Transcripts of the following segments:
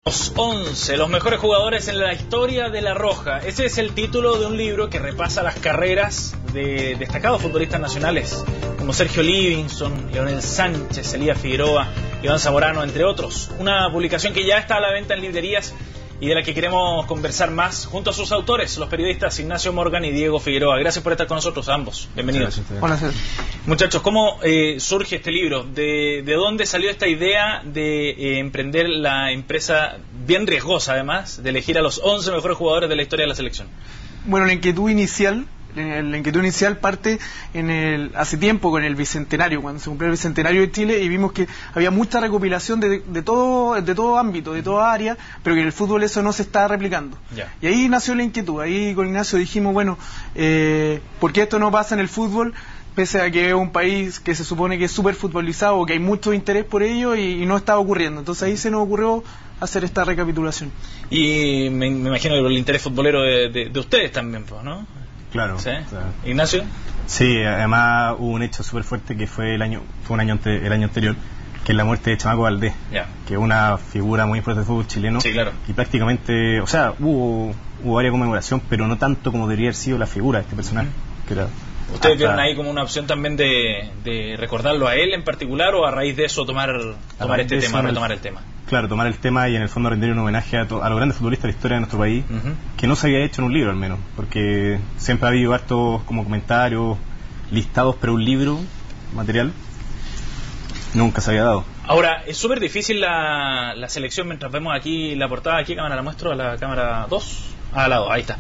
Los 11, los mejores jugadores en la historia de La Roja. Ese es el título de un libro que repasa las carreras de destacados futbolistas nacionales como Sergio Livingston, Leonel Sánchez, Elías Figueroa, Iván Zamorano, entre otros. Una publicación que ya está a la venta en librerías y de la que queremos conversar más junto a sus autores, los periodistas Ignacio Morgan y Diego Figueroa. Gracias por estar con nosotros, ambos. Bienvenidos. Hola. Muchachos, ¿cómo surge este libro? ¿De dónde salió esta idea de emprender la empresa bien riesgosa, además, de elegir a los 11 mejores jugadores de la historia de la selección? Bueno, la inquietud inicial parte hace tiempo con el Bicentenario, cuando se cumplió el Bicentenario de Chile, y vimos que había mucha recopilación de todo ámbito, de toda área, pero que en el fútbol eso no se está replicando. Ya. Y ahí nació la inquietud. Ahí con Ignacio dijimos, bueno, ¿por qué esto no pasa en el fútbol? Pese a que es un país que se supone que es súper futbolizado, que hay mucho interés por ello y no está ocurriendo. Entonces ahí se nos ocurrió hacer esta recapitulación. Y me imagino que el interés futbolero de ustedes también, pues, ¿no? Claro. ¿Sí? Claro. ¿Ignacio? Sí, además hubo un hecho súper fuerte que fue el año anterior, que es la muerte de Chamaco Valdés, que es una figura muy importante del fútbol chileno. Sí, claro. Y prácticamente, o sea, hubo varias conmemoración, pero no tanto como debería haber sido la figura de este personaje. Que era ¿Ustedes vieron ahí como una opción también de recordarlo a él en particular, o a raíz de eso retomar el tema? Claro, tomar el tema y en el fondo rendir un homenaje a los grandes futbolistas de la historia de nuestro país, que no se había hecho en un libro al menos, porque siempre ha habido hartos como comentarios, listados, pero un libro, material, nunca se había dado. Ahora, es súper difícil la selección, mientras vemos aquí la portada, aquí cámara la muestro, a la cámara 2, al lado, ahí está.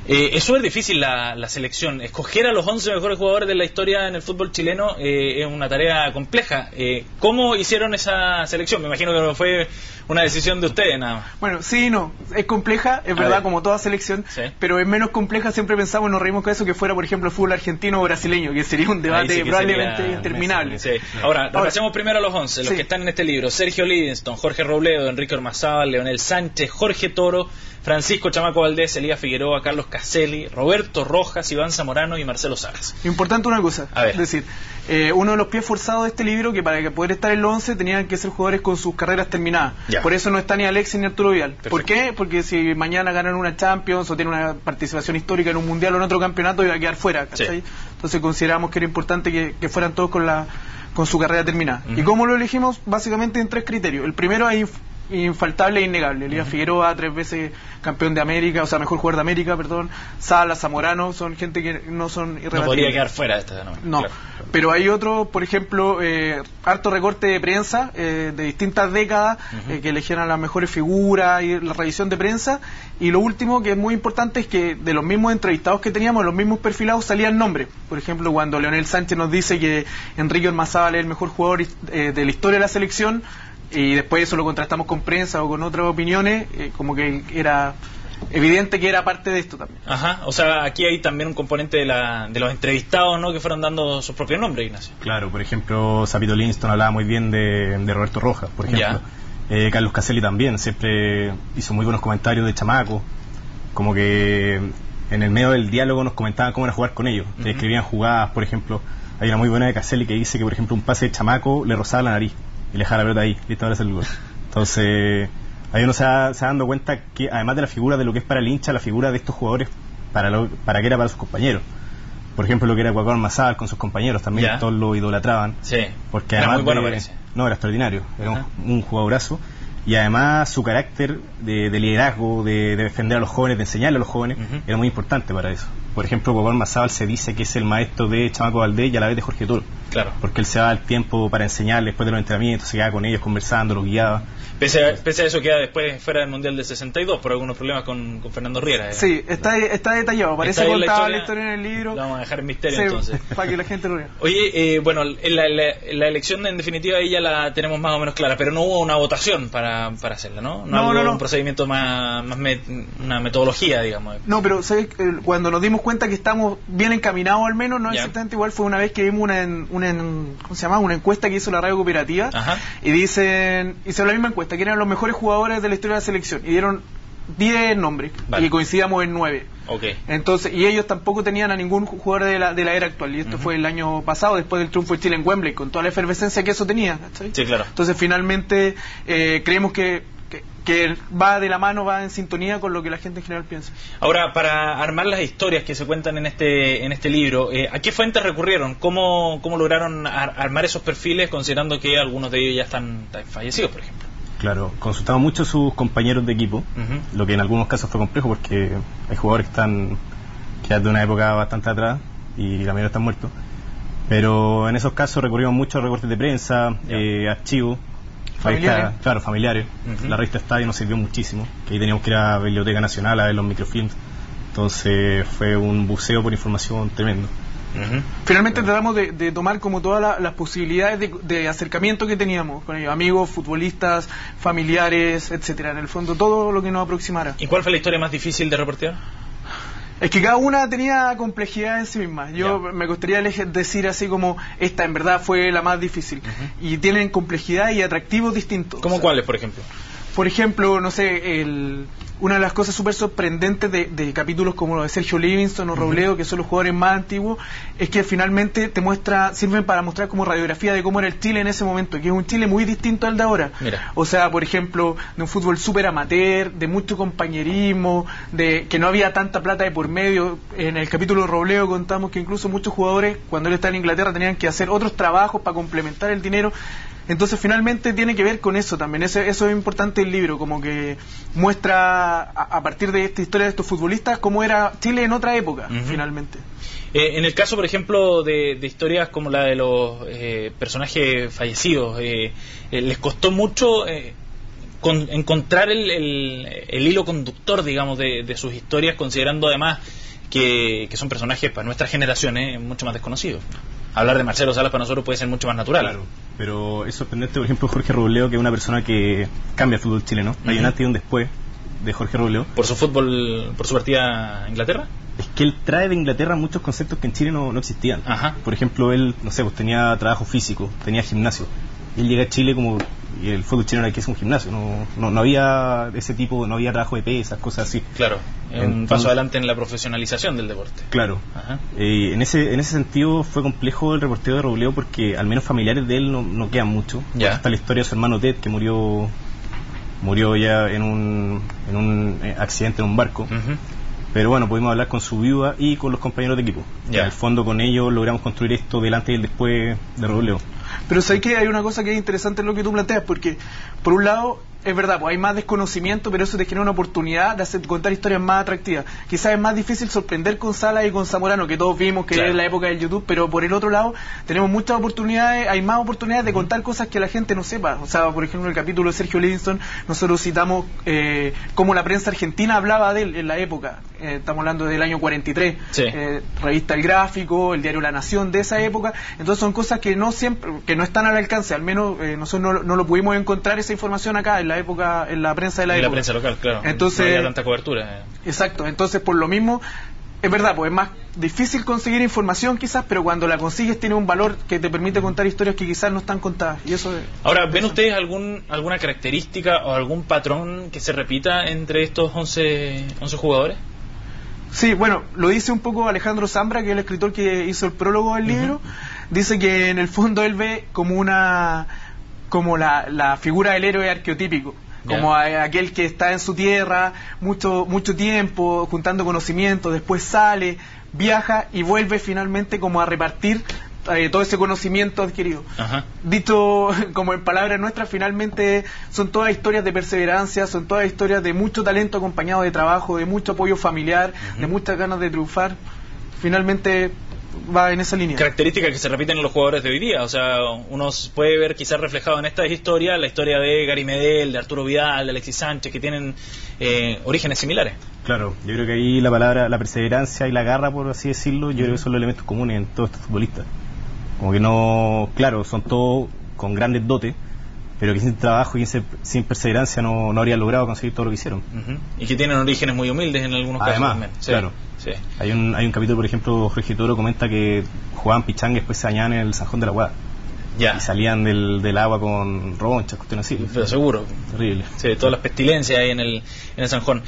Es súper difícil la selección. Escoger a los 11 mejores jugadores de la historia en el fútbol chileno es una tarea compleja. ¿Cómo hicieron esa selección? Me imagino que no fue una decisión de ustedes nada más. Bueno, sí, no, es compleja, es verdad, como toda selección, sí, pero es menos compleja. Siempre pensamos, nos reímos con eso, que fuera, por ejemplo, el fútbol argentino o brasileño, que sería un debate probablemente interminable. Sí. Ahora, repasemos primero a los 11, los que están en este libro: Sergio Livingston, Jorge Robledo, Enrique Ormazábal, Leonel Sánchez, Jorge Toro, Francisco Chamaco Valdés, Elías Figueroa, Carlos Caselli, Roberto Rojas, Iván Zamorano y Marcelo Salas. Importante una cosa, es decir, uno de los pies forzados de este libro, que para que poder estar en los 11 tenían que ser jugadores con sus carreras terminadas. Ya. Por eso no está ni Alexis ni Arturo Vidal. Perfecto. ¿Por qué? Porque si mañana ganan una Champions o tienen una participación histórica en un Mundial o en otro campeonato, iba a quedar fuera, ¿cachai? Sí. Entonces consideramos que era importante que fueran todos con su carrera terminada. ¿Y cómo lo elegimos? Básicamente en 3 criterios. El primero es infaltable e innegable. Elías Figueroa, 3 veces campeón de América, o sea, mejor jugador de América, perdón. Salas, Zamorano, son gente que no son irrebatibles. No podría quedar fuera de esta, no. Claro. Pero hay otro, por ejemplo, harto recorte de prensa de distintas décadas, que elegieran las mejores figuras y la revisión de prensa. Y lo último, que es muy importante, es que de los mismos entrevistados que teníamos, los mismos perfilados, salían nombres. Por ejemplo, cuando Leonel Sánchez nos dice que Enrique Ormazábal es el mejor jugador de la historia de la selección, y después eso lo contrastamos con prensa o con otras opiniones, como que era evidente que era parte de esto también. Ajá, o sea, aquí hay también un componente de los entrevistados, ¿no?, que fueron dando sus propios nombres, Ignacio. Claro, por ejemplo, Sapito Livingston hablaba muy bien de Roberto Rojas, por ejemplo. Carlos Caselli también siempre hizo muy buenos comentarios de Chamaco, como que en el medio del diálogo nos comentaban cómo era jugar con ellos. Escribían jugadas, por ejemplo, hay una muy buena de Caselli que dice que, por ejemplo, un pase de Chamaco le rozaba la nariz y le dejaba la pelota ahí, listo, ahora es el gol. Entonces, ahí uno se va dando cuenta que, además de la figura de lo que es para el hincha, la figura de estos jugadores, para que era para sus compañeros. Por ejemplo, lo que era Cuacao Ormazábal con sus compañeros, también todos lo idolatraban. Sí, porque era además muy bueno, parece. No, era extraordinario, era un jugadorazo. Y además su carácter de liderazgo, de defender a los jóvenes, de enseñarle a los jóvenes, era muy importante para eso. Por ejemplo, Cuacao Ormazábal se dice que es el maestro de Chamaco Valdés y a la vez de Jorge Toro. Claro. Porque él se daba el tiempo para enseñarles después de los entrenamientos, se quedaba con ellos conversando, los guiaba. Pese a eso, queda después fuera del Mundial del 62 por algunos problemas con Fernando Riera. Sí, está detallado, aparece contada la historia en el libro. Lo vamos a dejar en misterio, entonces. Para que la gente lo vea. Oye, bueno, la elección en definitiva ahí ya la tenemos más o menos clara, pero no hubo una votación para hacerla, ¿no? No hubo un procedimiento una metodología, digamos. No, pero ¿sabes? Cuando nos dimos cuenta que estamos bien encaminados, al menos, no exactamente igual, fue una vez que vimos ¿cómo se llama? Una encuesta que hizo la radio cooperativa. Y hizo la misma encuesta, que eran los mejores jugadores de la historia de la selección, y dieron 10 nombres, y coincidíamos en 9. Entonces, y ellos tampoco tenían a ningún jugador de la era actual, y esto fue el año pasado, después del triunfo de Chile en Wembley, con toda la efervescencia que eso tenía, ¿cachai? Sí, claro. Entonces finalmente creemos que que va de la mano, va en sintonía con lo que la gente en general piensa. Ahora, para armar las historias que se cuentan en este libro, ¿a qué fuentes recurrieron? ¿Cómo lograron armar esos perfiles, considerando que algunos de ellos ya están fallecidos, por ejemplo? Claro, consultamos mucho a sus compañeros de equipo, lo que en algunos casos fue complejo porque hay jugadores que están quizás de una época bastante atrás y la mayoría están muertos, pero en esos casos recurrimos mucho a recortes de prensa, archivos, familiares. La revista Estadio nos sirvió muchísimo, que ahí teníamos que ir a la Biblioteca Nacional a ver los microfilms, entonces fue un buceo por información tremendo. Finalmente tratamos de tomar como todas las posibilidades de acercamiento que teníamos con ellos, amigos, futbolistas, familiares, etcétera. En el fondo todo lo que nos aproximara. ¿Y cuál fue la historia más difícil de reportear? Es que cada una tenía complejidad en sí misma. Me gustaría decir así como esta en verdad fue la más difícil. Y tienen complejidad y atractivos distintos. ¿Cómo cuáles, por ejemplo? Por ejemplo, no sé, una de las cosas súper sorprendentes de capítulos como lo de Sergio Livingston o Robledo, que son los jugadores más antiguos, es que finalmente sirven para mostrar como radiografía de cómo era el Chile en ese momento, que es un Chile muy distinto al de ahora. Mira. O sea, por ejemplo, de un fútbol súper amateur, de mucho compañerismo, de que no había tanta plata de por medio. En el capítulo de Robledo contamos que incluso muchos jugadores, cuando él estaba en Inglaterra, tenían que hacer otros trabajos para complementar el dinero. Entonces finalmente tiene que ver con eso también, eso es importante el libro, como que muestra a partir de esta historia de estos futbolistas cómo era Chile en otra época, finalmente. En el caso, por ejemplo, de historias como la de los personajes fallecidos, ¿les costó mucho encontrar el hilo conductor, digamos, de sus historias, considerando además que son personajes para nuestra generación mucho más desconocidos? Hablar de Marcelo Salas para nosotros puede ser mucho más natural. Claro, pero es sorprendente, por ejemplo, Jorge Robledo, que es una persona que cambia el fútbol chileno. Hay un antes y un después de Jorge Robledo. ¿Por su fútbol, por su partida a Inglaterra? Es que él trae de Inglaterra muchos conceptos que en Chile no existían. Por ejemplo, él, no sé, pues tenía trabajo físico, tenía gimnasio. Él llega a Chile como... Y el fútbol chileno aquí es un gimnasio, no había ese tipo, no había trabajo de pesas, cosas así. Claro, un paso adelante en la profesionalización del deporte. Claro, en ese sentido fue complejo el reporteo de Robledo porque al menos familiares de él no quedan mucho. Está la historia de su hermano Ted, que murió ya en un accidente en un barco. Pero bueno, pudimos hablar con su viuda y con los compañeros de equipo. En el fondo con ellos logramos construir esto del antes y el después de Robledo. Pero sé que hay una cosa que es interesante en lo que tú planteas, porque por un lado es verdad, pues hay más desconocimiento, pero eso te genera una oportunidad de contar historias más atractivas. Quizás es más difícil sorprender con Salas y con Zamorano, que todos vimos que es la época del YouTube, pero por el otro lado tenemos muchas oportunidades, hay más oportunidades de contar cosas que la gente no sepa. O sea, por ejemplo, en el capítulo de Sergio Livingston nosotros citamos cómo la prensa argentina hablaba de él en la época. Estamos hablando del año 43, revista El Gráfico, el diario La Nación de esa época. Entonces son cosas que no están al alcance, al menos nosotros no lo pudimos encontrar esa información acá en la época, en la prensa de la época. En la prensa local, claro. Entonces, no había tanta cobertura. Exacto, entonces por lo mismo es verdad, pues es más difícil conseguir información quizás, pero cuando la consigues tiene un valor que te permite contar historias que quizás no están contadas. Y eso Ahora, ¿ven ustedes alguna característica o algún patrón que se repita entre estos 11 jugadores? Sí, bueno, lo dice un poco Alejandro Zambra, que es el escritor que hizo el prólogo del libro. Dice que en el fondo él ve como la figura del héroe arqueotípico, como aquel que está en su tierra mucho tiempo juntando conocimiento, después sale, viaja y vuelve finalmente como a repartir todo ese conocimiento adquirido. Dicho como en palabras nuestras, finalmente son todas historias de perseverancia, son todas historias de mucho talento acompañado de trabajo, de mucho apoyo familiar, de muchas ganas de triunfar. Finalmente va en esa línea. Características que se repiten en los jugadores de hoy día. O sea, uno puede ver quizás reflejado en estas historias la historia de Gary Medel, de Arturo Vidal, de Alexis Sánchez, que tienen orígenes similares. Claro, yo creo que ahí la palabra, la perseverancia y la garra, por así decirlo, yo creo que son los elementos comunes en todos estos futbolistas. Como que no, claro, son todos con grandes dotes, pero que sin trabajo y sin perseverancia no habrían logrado conseguir todo lo que hicieron. Y que tienen orígenes muy humildes en algunos casos también. Claro. Sí. Hay un capítulo, por ejemplo, Jorge Toro comenta que jugaban pichanga y después se bañaban en el Sanjón de la Guada. Y salían del agua con ronchas, cuestiones así. Pero seguro. Terrible. Sí, todas las pestilencias ahí en el Sanjón.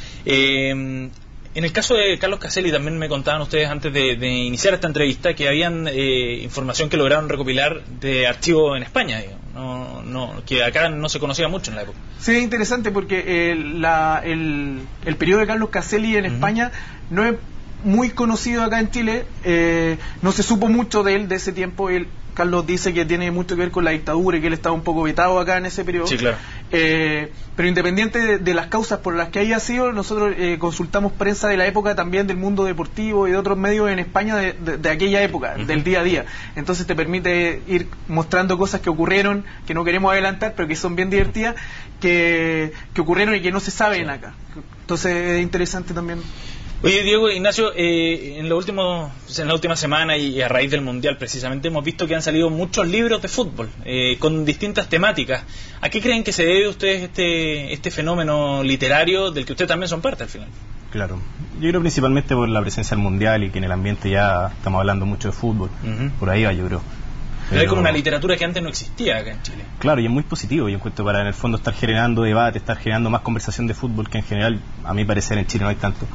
En el caso de Carlos Caselli, también me contaban ustedes antes de iniciar esta entrevista que habían información que lograron recopilar de archivo en España, digamos, que acá no se conocía mucho en la época. Sí, es interesante porque el periodo de Carlos Caselli en España no es muy conocido acá en Chile, no se supo mucho de él de ese tiempo. Carlos dice que tiene mucho que ver con la dictadura y que él estaba un poco vetado acá en ese periodo. Sí, claro. Pero independiente de las causas por las que haya sido, nosotros consultamos prensa de la época, también del mundo deportivo y de otros medios en España de aquella época, del día a día. Entonces te permite ir mostrando cosas que ocurrieron, que no queremos adelantar, pero que son bien divertidas, que ocurrieron y que no se saben acá. Entonces es interesante también. Oye, Diego, Ignacio, en la última semana y a raíz del Mundial precisamente hemos visto que han salido muchos libros de fútbol con distintas temáticas. ¿A qué creen que se debe ustedes este fenómeno literario del que ustedes también son parte al final? Claro, yo creo principalmente por la presencia del Mundial y que en el ambiente ya estamos hablando mucho de fútbol. Por ahí va, yo creo. Pero hay como una literatura que antes no existía acá en Chile. Claro, y es muy positivo, yo encuentro, para en el fondo estar generando debate, estar generando más conversación de fútbol, que en general, a mi parecer, en Chile no hay tanto.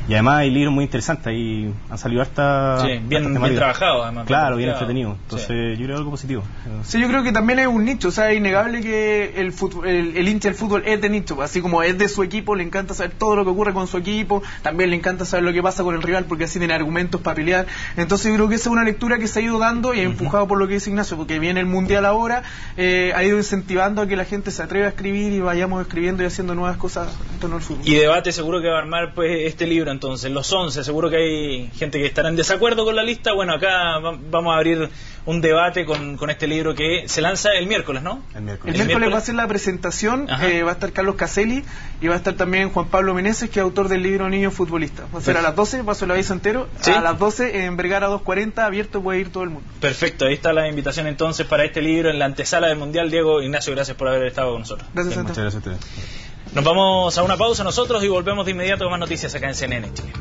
Y además hay libros muy interesantes, ahí han salido bien trabajados, además. Claro, bien entretenido. Entonces yo creo algo positivo. Sí, yo creo que también es un nicho, o sea, es innegable que el hincha del fútbol es de nicho, así como es de su equipo, le encanta saber todo lo que ocurre con su equipo, también le encanta saber lo que pasa con el rival, porque así tiene argumentos para pelear. Entonces yo creo que esa es una lectura que se ha ido dando y empujado por lo que dice Ignacio, porque viene el Mundial ahora, ha ido incentivando a que la gente se atreva a escribir y vayamos escribiendo y haciendo nuevas cosas en torno al fútbol. Y debate seguro que va a armar pues este libro entonces, los 11, seguro que hay gente que estará en desacuerdo con la lista. Bueno, acá vamos a abrir un debate con este libro que se lanza el miércoles, ¿no? El miércoles va a ser la presentación, va a estar Carlos Caselli y va a estar también Juan Pablo Meneses, que es autor del libro Niño Futbolista. Va a ser a las 12, paso el aviso entero, ¿sí? A las 12 en Vergara 240, abierto, puede ir todo el mundo. Perfecto, ahí está la invitación entonces para este libro en la antesala del Mundial. Diego, Ignacio, gracias por haber estado con nosotros. Gracias, muchas gracias a ustedes. Nos vamos a una pausa nosotros y volvemos de inmediato con más noticias acá en CNN Chile.